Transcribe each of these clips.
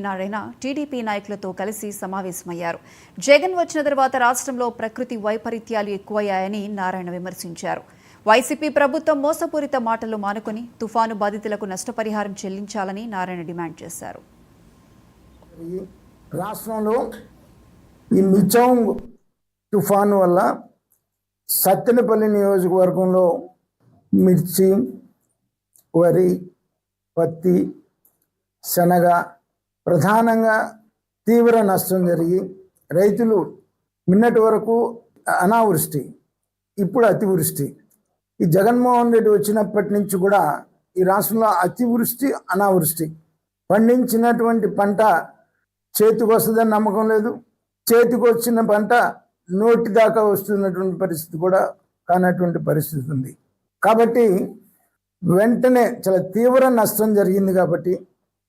Narayana TDP నాయకులతో కలిసి సమావేశమయ్యారు. జగన్ వచ్చిన తర్వాత రాష్ట్రంలో ప్రకృతి వైపరీత్యాలు ఎక్కువయ్యాయని నారాయణ విమర్శించారు. వైసీపీ ప్రభుత్వం మోసపూరిత మాటలు మానుకొని తుఫాను బాధితులకు నష్టపరిహారం చెల్లించాలని నారాయణ డిమాండ్ చేశారు. రాష్ట్రంలో ఈ మిచౌంగ్ తుఫాను వల్ల సత్తెనపల్లి నియోజకవర్గంలో మిర్చి, వరి, పత్తి, శనగ ప్రధానంగా తీవ్ర నష్టం జరిగి రైతులు నిన్నటి వరకు అనావృష్టి, ఇప్పుడు అతివృష్టి. ఈ జగన్మోహన్ రెడ్డి వచ్చినప్పటి నుంచి కూడా ఈ రాష్ట్రంలో అతివృష్టి, అనావృష్టి. పండించినటువంటి పంట చేతికి వస్తుందని నమ్మకం లేదు. చేతికి వచ్చిన పంట నోటి దాకా వస్తున్నటువంటి పరిస్థితి కూడా కానటువంటి పరిస్థితి ఉంది. కాబట్టి వెంటనే చాలా తీవ్ర నష్టం జరిగింది కాబట్టి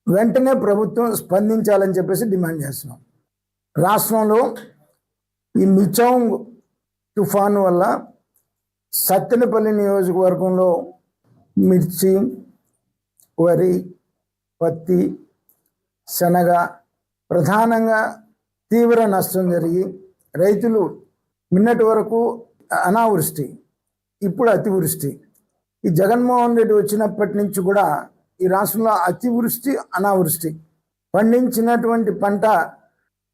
వెంటనే ప్రభుత్వం స్పందించాలని చెప్పేసి డిమాండ్ చేస్తున్నాం. రాష్ట్రంలో ఈ మిచౌంగ్ తుఫాను వల్ల సత్తెనపల్లి నియోజకవర్గంలో మిర్చి, వరి, పత్తి, శనగ ప్రధానంగా తీవ్ర నష్టం జరిగి రైతులు నిన్నటి వరకు అనావృష్టి, ఇప్పుడు అతివృష్టి. ఈ జగన్మోహన్ రెడ్డి వచ్చినప్పటి నుంచి కూడా ఈ రాష్ట్రంలో అతివృష్టి, అనావృష్టి. పండించినటువంటి పంట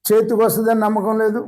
చేతికి వస్తుందని నమ్మకం లేదు.